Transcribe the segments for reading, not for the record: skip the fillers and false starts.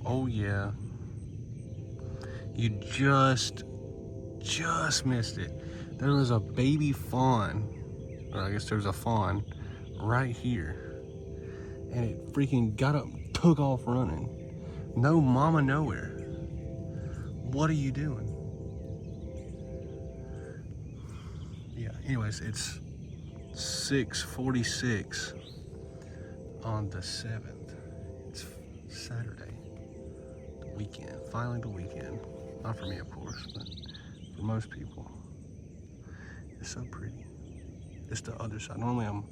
Oh yeah. You just missed it. There was a baby fawn, or I guess there was a fawn right here, and it freaking got up, took off running. No mama nowhere. What are you doing? Yeah, anyways, it's 6:46 on the 7th. It's Saturday, the weekend, finally the weekend. Not for me, of course, but for most people. It's so pretty. It's the other side. Normally I'm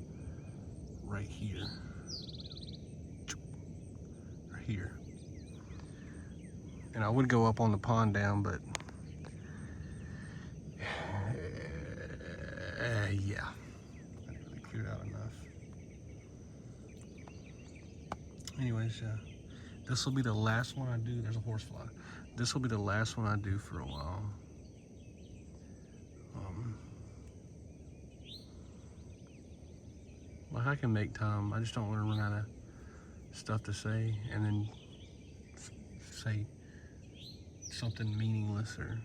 right here. Or here. And I would go up on the pond down, but yeah. I didn't really clear out enough. Anyways, this will be the last one I do. There's a horsefly. This will be the last one I do for a while. Like, I can make time. I just don't want to run out of stuff to say and then say something meaningless or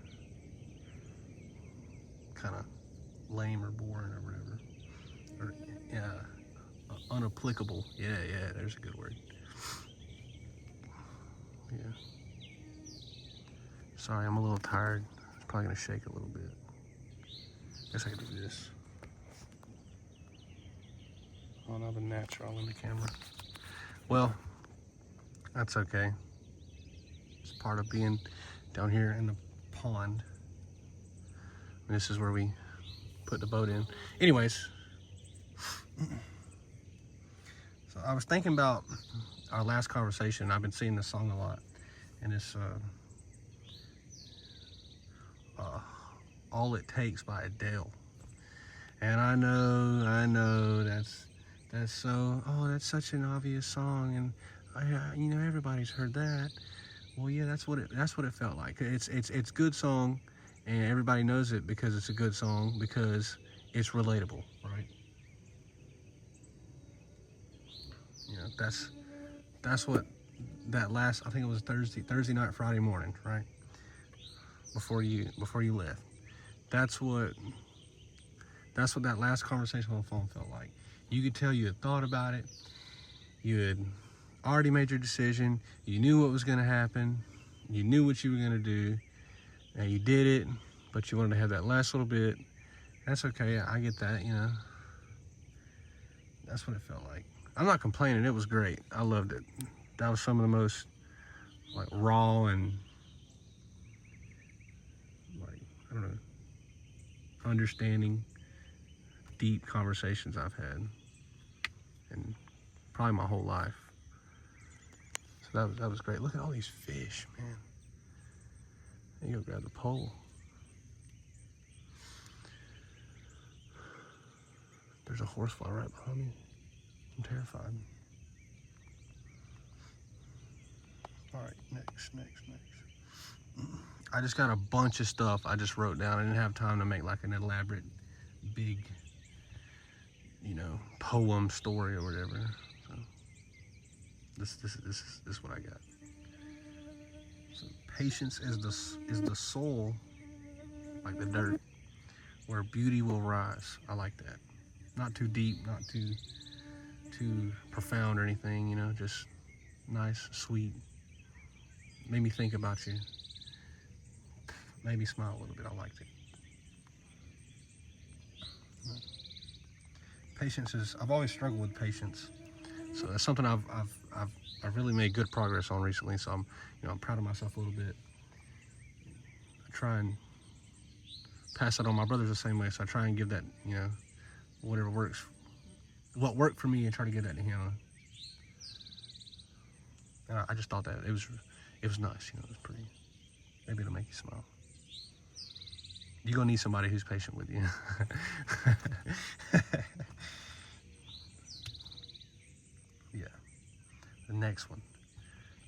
kind of lame or boring or whatever. Or, yeah, unapplicable. Yeah, there's a good word. Yeah. Sorry, I'm a little tired. It's probably gonna shake a little bit. Guess I can do this. Oh, now the gnats are all in the camera. Well, that's okay. It's part of being down here in the pond. And this is where we put the boat in. Anyways, so I was thinking about our last conversation. I've been singing this song a lot, and it's All It Takes by Adele. And I know that's so, oh, that's such an obvious song, and you know, everybody's heard that. Well, yeah, that's what it felt like. It's good song, and everybody knows it because it's a good song, because it's relatable, right? You know, that's what that last, I think it was Thursday night, Friday morning, right? Before you left. That's what that last conversation on the phone felt like. You could tell you had thought about it. You had already made your decision. You knew what was going to happen. You knew what you were going to do. And you did it, but you wanted to have that last little bit. That's okay. I get that, you know. That's what it felt like. I'm not complaining. It was great. I loved it. That was some of the most, like, raw and, like, I don't know, understanding, deep conversations I've had in probably my whole life. So that was great. Look at all these fish, man. You go grab the pole. There's a horsefly right behind me. I'm terrified. All right, next. I just got a bunch of stuff I just wrote down. I didn't have time to make like an elaborate, big, you know, poem, story, or whatever. So this is what I got. So patience is the soul, like the dirt, where beauty will rise. I like that. Not too deep, not too profound or anything, you know, just nice, sweet. Made me think about you. Made me smile a little bit. I liked it. Patience is, I've always struggled with patience. So that's something I've really made good progress on recently. So I'm proud of myself a little bit. I try and pass that on. My brother's the same way, so I try and give that, you know, whatever works, what worked for me, and try to give that to him. I just thought that it was nice, you know, it was pretty. Maybe it'll make you smile. You're gonna need somebody who's patient with you. Yeah. The next one.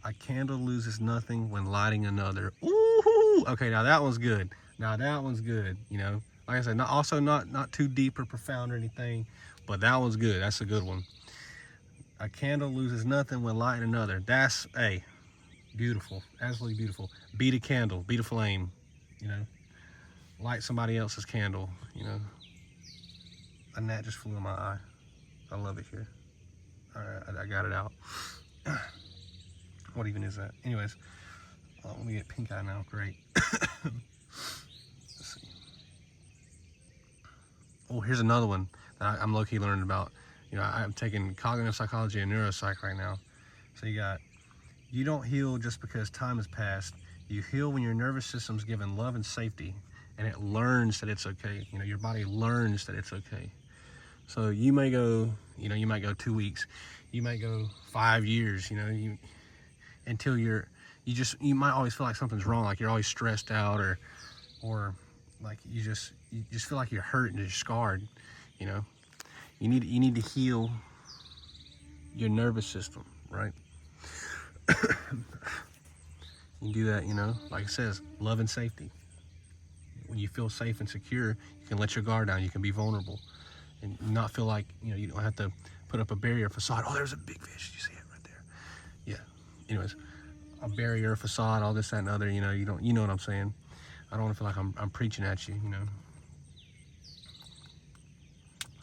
A candle loses nothing when lighting another. Ooh! Okay, now that one's good. You know, like I said, not too deep or profound or anything, but that one's good. That's a good one. A candle loses nothing when lighting another. That's, hey, Beautiful, absolutely beautiful. Beat a candle, beat a flame, you know, light somebody else's candle, you know. A gnat just flew in my eye. I love it here. All right, I got it out. What even is that? Anyways, let me get pink eye now. Great. Let's see. Oh, here's another one that I'm low-key learning about. You know, I'm taking cognitive psychology and neuropsych right now. So you don't heal just because time has passed. You heal when your nervous system's given love and safety, and it learns that it's okay. You know, your body learns that it's okay. So you may go, you might go 2 weeks, you might go 5 years, until you might always feel like something's wrong, like you're always stressed out, or like you just feel like you're hurt and you're scarred. You need to heal your nervous system, right? You do that, like it says, love and safety. When you feel safe and secure, you can let your guard down, you can be vulnerable, and not feel like, you don't have to put up a barrier facade. Oh, there's a big fish, you see it right there? Yeah. Anyways, a barrier facade, all this, that, and the other, you know what I'm saying. I don't want to feel like I'm preaching at you,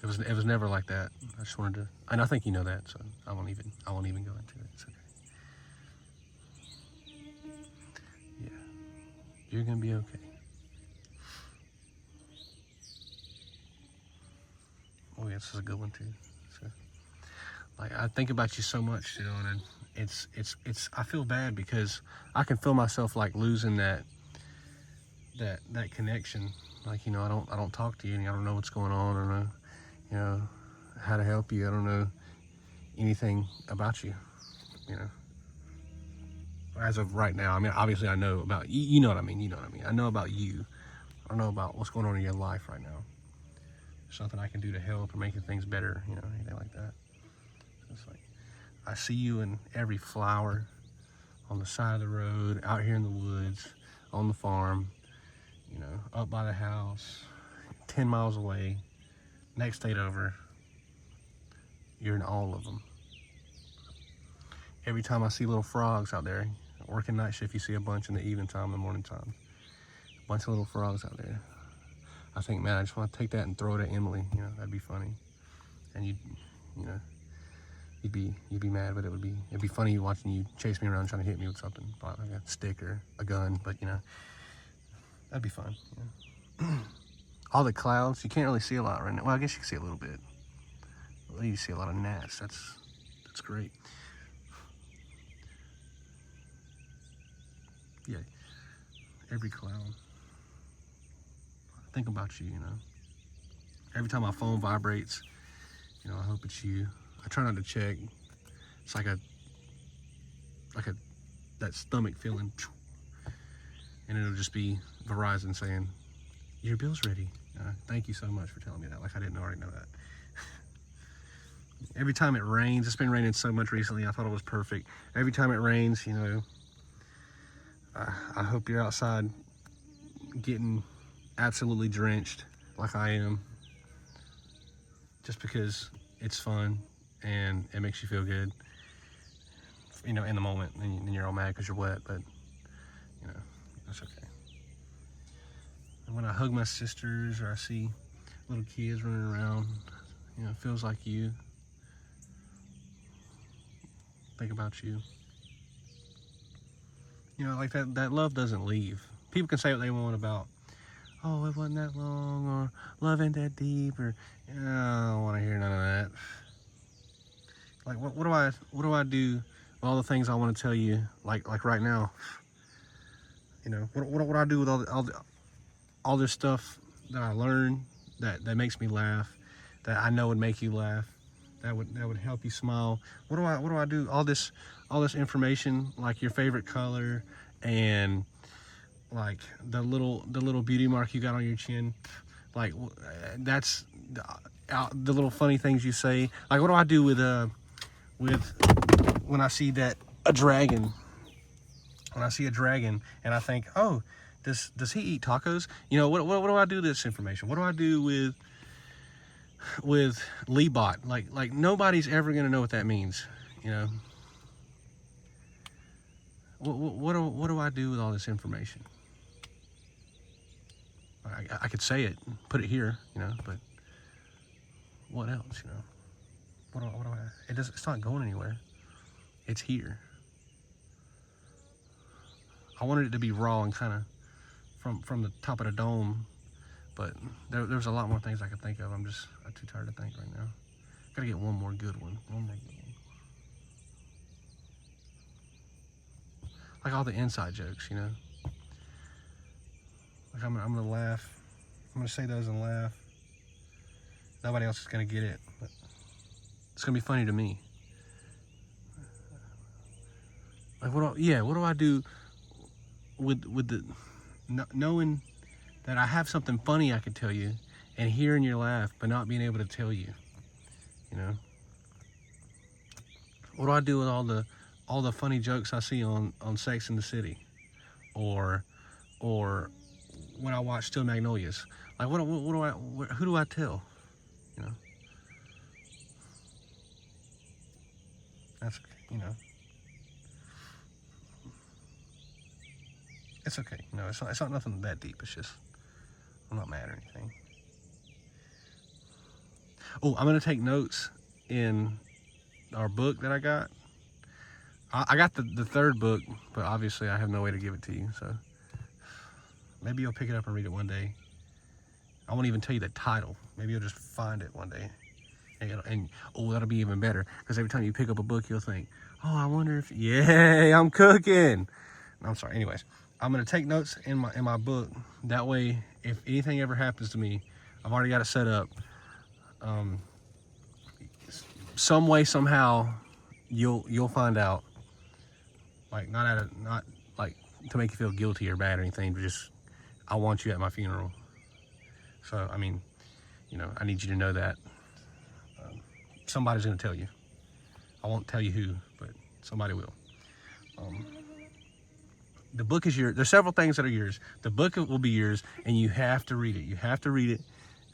It was never like that. I just wanted to, and I think you know that, so I won't even go into it. It's okay. Yeah, you're gonna be okay. Oh yeah, this is a good one too. So, like, I think about you so much, and it's I feel bad because I can feel myself like losing that connection. Like, I don't talk to you, and I don't know what's going on, or how to help you. I don't know anything about you, as of right now. I mean, obviously I know about you, you know what I mean. I know about you. I don't know about what's going on in your life right now. Something I can do to help or making things better, anything like that. It's like, I see you in every flower, on the side of the road, out here in the woods, on the farm, up by the house, 10 miles away, next state over. You're in all of them. Every time I see little frogs out there, working night shift, you see a bunch in the evening time, the morning time. A bunch of little frogs out there. I think, man, I just want to take that and throw it at Emily. That'd be funny. And you'd be mad, but it'd be funny watching you chase me around trying to hit me with something, like a stick or a gun. But that'd be fun. All the clouds, you can't really see a lot right now. Well, I guess you can see a little bit. Well, you see a lot of gnats. That's great. Yeah, every cloud. Think about you, Every time my phone vibrates, I hope it's you. I try not to check. It's like that stomach feeling, and it'll just be Verizon saying, "Your bill's ready." Thank you so much for telling me that. Like I didn't already know that. Every time it rains, it's been raining so much recently. I thought it was perfect. Every time it rains, I hope you're outside getting absolutely drenched like I am, just because it's fun and it makes you feel good, in the moment, and you're all mad because you're wet, but that's okay. And when I hug my sisters, or I see little kids running around, it feels like you. Think about you. Like that love doesn't leave. People can say what they want about, oh, it wasn't that long, or love ain't that deep, or I don't want to hear none of that. Like, what do I do with all the things I want to tell you, like right now? What do I do with all this stuff that I learned that makes me laugh, that I know would make you laugh, that would help you smile? What do I do? All this information, like your favorite color, and like the little beauty mark you got on your chin, like that's the little funny things you say. Like, what do I do with when I see a dragon? When I see a dragon and I think, oh, does he eat tacos? What do I do with this information? What do I do with Leebot? Like nobody's ever gonna know what that means. what do I do with all this information? I could say it, put it here, you know, but what else, you know? What do I? It's not going anywhere. It's here. I wanted it to be raw and kind of from the top of the dome, but there's a lot more things I could think of. I'm too tired to think right now. Gotta get one more good one. Like all the inside jokes, you know. Like I'm gonna laugh. I'm gonna say those and laugh. Nobody else is gonna get it, but it's gonna be funny to me. Like what do I do with the knowing that I have something funny I could tell you, and hearing your laugh, but not being able to tell you, you know? What do I do with all the funny jokes I see on Sex and the City, or when I watch Still Magnolias? Like who do I tell? You know? That's, you know. It's okay. You know, it's not nothing that deep. It's just, I'm not mad or anything. Oh, I'm gonna take notes in our book that I got. I got the third book, but obviously I have no way to give it to you, so maybe you'll pick it up and read it one day. I won't even tell you the title. Maybe you'll just find it one day. And that'll be even better, because every time you pick up a book, you'll think, oh, I wonder if, yay, I'm cooking. No, I'm sorry. Anyways, I'm gonna take notes in my book. That way, if anything ever happens to me, I've already got it set up. Some way, somehow, you'll find out. Like not like to make you feel guilty or bad or anything, but just I want you at my funeral. So I mean, you know, I need you to know that somebody's gonna tell you. I won't tell you who, but somebody will. The book is yours. There's several things that are yours. The book will be yours, and you have to read it. You have to read it,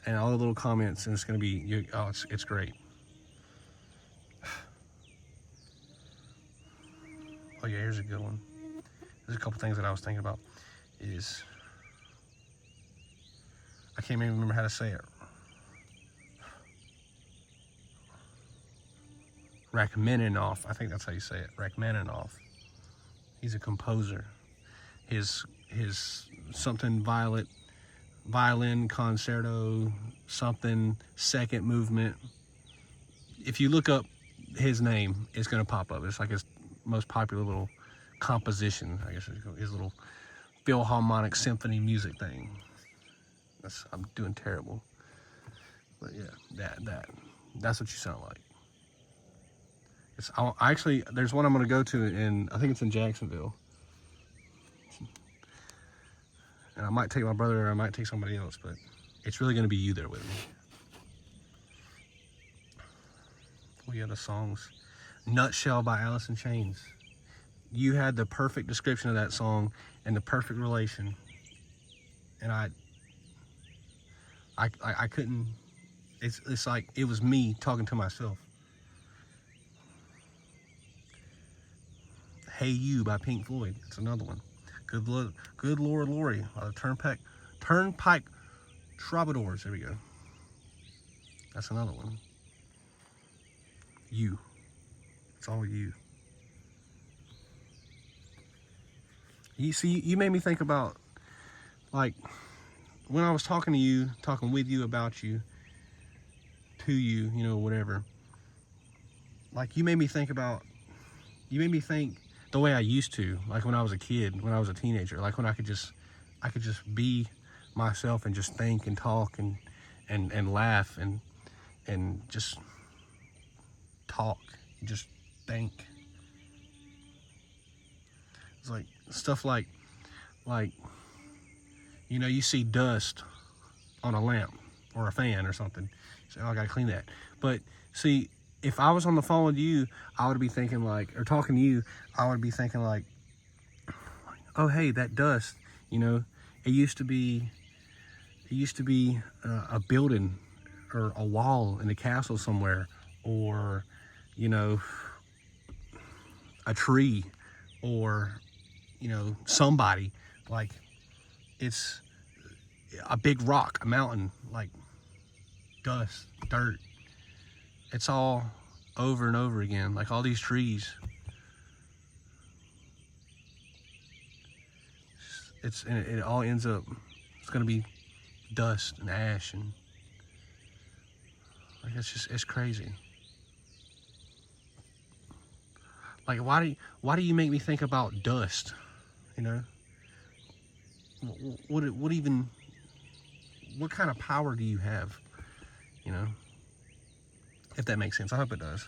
and all the little comments, and it's gonna be, it's great. Oh yeah, here's a good one. There's a couple things that I was thinking about. I can't even remember how to say it. Rachmaninoff, I think that's how you say it. Rachmaninoff. He's a composer. His something violin concerto, something second movement. If you look up his name, it's gonna pop up. It's like his most popular little composition, I guess, his little Philharmonic symphony music thing. I'm doing terrible, but yeah, that's what you sound like. Actually, there's one I'm going to go to I think it's in Jacksonville, and I might take my brother or I might take somebody else, but it's really going to be you there with me. Oh yeah, the songs. Nutshell by Alice in Chains. You had the perfect description of that song and the perfect relation, and I couldn't. It's like it was me talking to myself. Hey You by Pink Floyd. It's another one. Good Lord Lori by the Turnpike Troubadours. There we go. That's another one. You. It's all you. You see, you made me think about, like, when I was talking with you, about you, to you, you know, whatever. Like, you made me think the way I used to, like when I was a kid, when I was a teenager, like when I could just be myself and just think and talk and laugh and just talk, and just think. It's like stuff like, you know, you see dust on a lamp or a fan or something. You say, oh, I gotta clean that. But see, if I was on the phone with you, I would be thinking like, or talking to you, I would be thinking like, oh, hey, that dust, you know, it used to be a building or a wall in a castle somewhere, or, you know, a tree, or you know, somebody, like it's a big rock, a mountain, like dust, dirt. It's all over and over again, like all these trees. And it all ends up, it's gonna be dust and ash, and like it's crazy. Like why do you make me think about dust? You know, what kind of power do you have? You know, if that makes sense. I hope it does.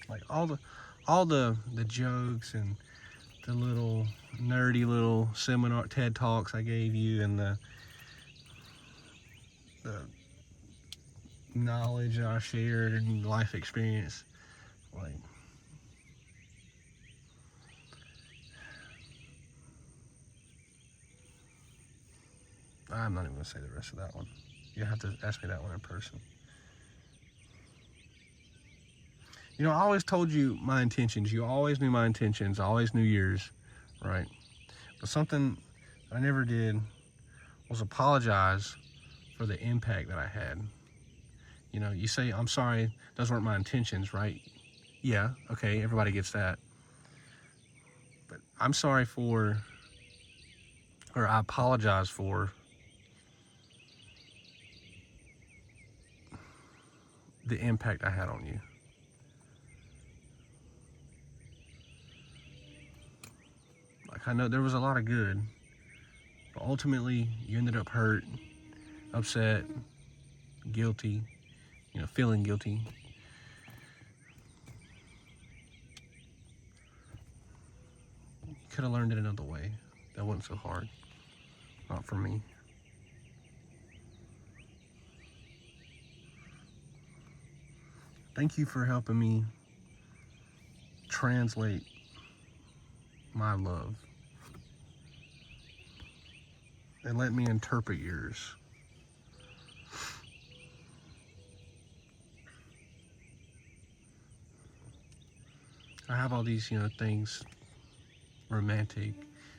Like all the jokes and the little nerdy little seminar TED Talks I gave you, and the knowledge that I shared and life experience, like I'm not even gonna say the rest of that one. You have to ask me that one in person. You know, I always told you my intentions. You always knew my intentions. I always knew yours, right? But something I never did was apologize for the impact that I had. You know, you say, I'm sorry, those weren't my intentions, right? Yeah, okay, everybody gets that. But I'm sorry for, or I apologize for the impact I had on you. Like, I know there was a lot of good, but ultimately you ended up hurt, upset, guilty, you know, feeling guilty. You could have learned it another way. That wasn't so hard. Not for me. Thank you for helping me translate my love and let me interpret yours. I have all these, you know, things, romantic,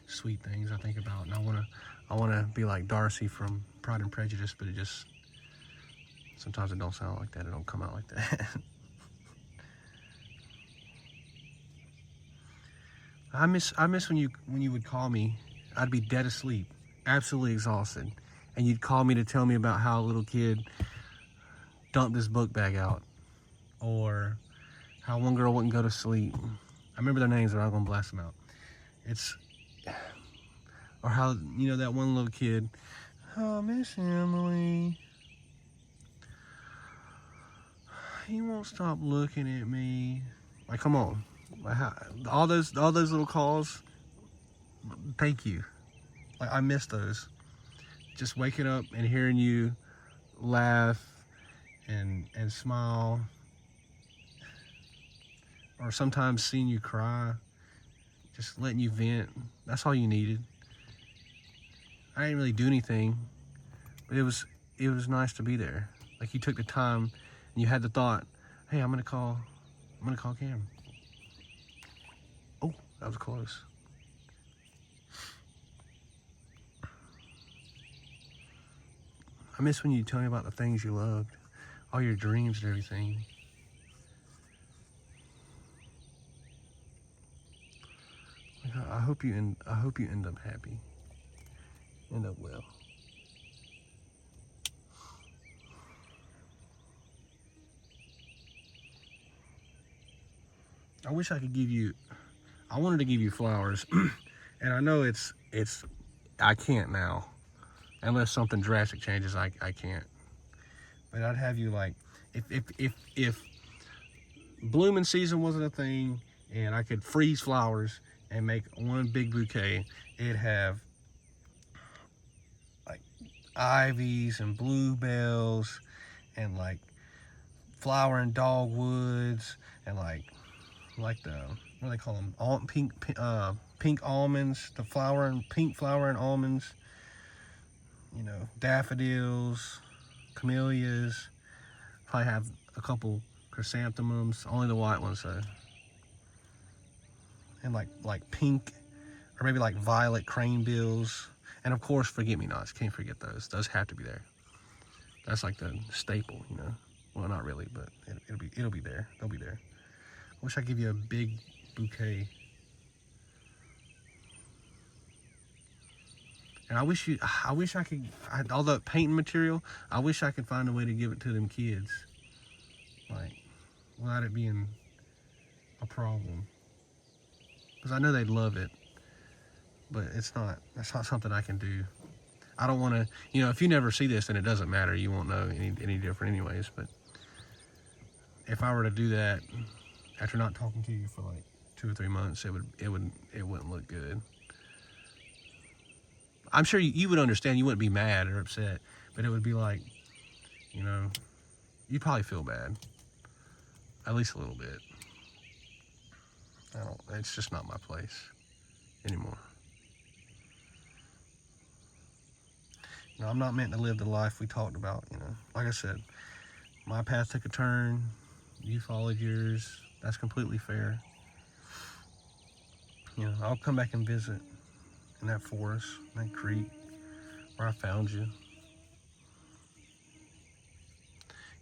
sweet things I think about, and I wanna be like Darcy from Pride and Prejudice, but it just sometimes it don't sound like that. It don't come out like that. I miss when you would call me. I'd be dead asleep, absolutely exhausted, and you'd call me to tell me about how a little kid dumped his book bag out, or how one girl wouldn't go to sleep. I remember their names, but I'm not gonna blast them out. Or how, you know, that one little kid, oh, Miss Emily, he won't stop looking at me. Like, come on. Like, all those little calls, thank you. Like, I miss those. Just waking up and hearing you laugh and smile, or sometimes seeing you cry, just letting you vent. That's all you needed. I didn't really do anything, but it was nice to be there. Like, you took the time and you had the thought, hey, I'm gonna call Cam. Oh, that was close. I miss when you tell me about the things you loved, all your dreams and everything. Like, I hope you end up happy. End up well. I wish I could give you, I wanted to give you flowers, and I know I can't now, unless something drastic changes, I can't. But I'd have you, like, if blooming season wasn't a thing, and I could freeze flowers and make one big bouquet, it'd have like ivies and bluebells and like flowering dogwoods and like the, what do they call them, pink almonds, pink flowering almonds, you know, daffodils, camellias. Probably have a couple chrysanthemums, only the white ones though. And like pink, or maybe like violet cranebills. And of course, forget-me-nots. Can't forget those. Those have to be there. That's like the staple, you know. Well, not really, but it'll be there. They'll be there. I wish I could give you a big bouquet. And I wish I could, all the painting material, I wish I could find a way to give it to them kids. Like, without it being a problem. Because I know they'd love it. But that's not something I can do. I don't want to, you know, if you never see this, then it doesn't matter. You won't know any different anyways. But if I were to do that after not talking to you for like 2 or 3 months, it wouldn't look good. I'm sure you would understand. You wouldn't be mad or upset, but it would be like, you know, you'd probably feel bad, at least a little bit. It's just not my place anymore. You know, I'm not meant to live the life we talked about, you know. Like I said, my path took a turn, you followed yours. That's completely fair. You know, I'll come back and visit in that forest, that creek, where I found you.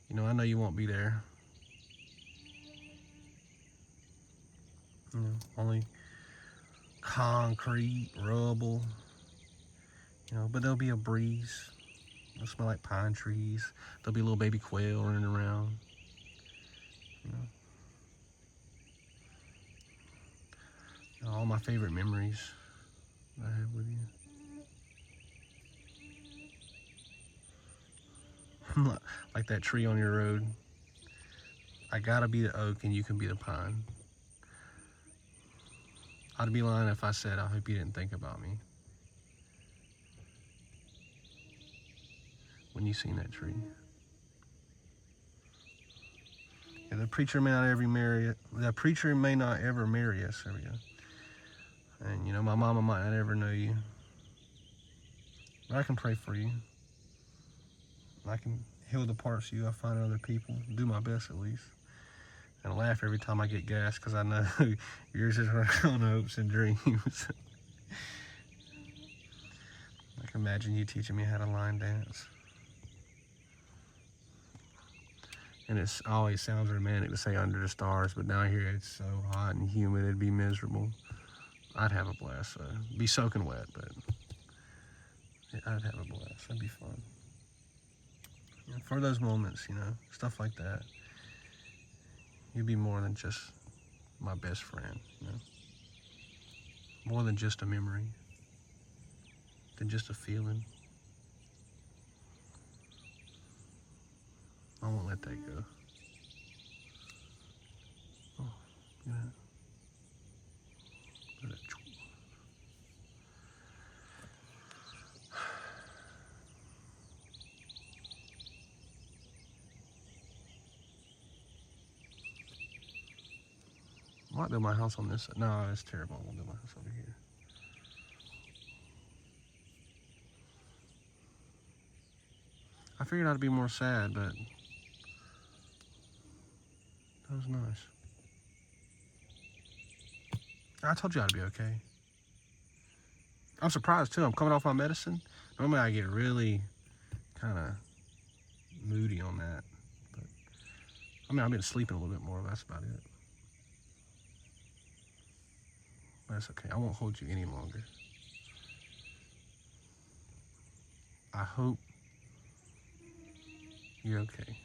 You know, I know you won't be there. You know, only concrete, rubble. You know, but there'll be a breeze. It'll smell like pine trees. There'll be a little baby quail running around. You know, all my favorite memories that I have with you. Like that tree on your road. I gotta be the oak and you can be the pine. I'd be lying if I said I hope you didn't think about me when you seen that tree. Yeah, the preacher may not ever marry it. The preacher may not ever marry us. There we go. And you know, my mama might not ever know you. But I can pray for you. I can heal the parts of you I find in other people. Do my best at least. And laugh every time I get gas because I know yours is on hopes and dreams. I can imagine you teaching me how to line dance. And it always sounds romantic to say under the stars, but down here it's so hot and humid it'd be miserable. I'd have a blast though. Be soaking wet, but I'd have a blast. That'd be fun. And for those moments, you know, stuff like that, you'd be more than just my best friend, you know? More than just a memory, than just a feeling. I won't let that go. Oh, yeah. I might build my house on this side. No, it's terrible. I won't build my house over here. I figured I'd be more sad, but that was nice. I told you I'd be okay. I'm surprised too. I'm coming off my medicine. Normally I get really kind of moody on that. But I mean, I've been sleeping a little bit more. That's about it. But that's okay. I won't hold you any longer. I hope you're okay.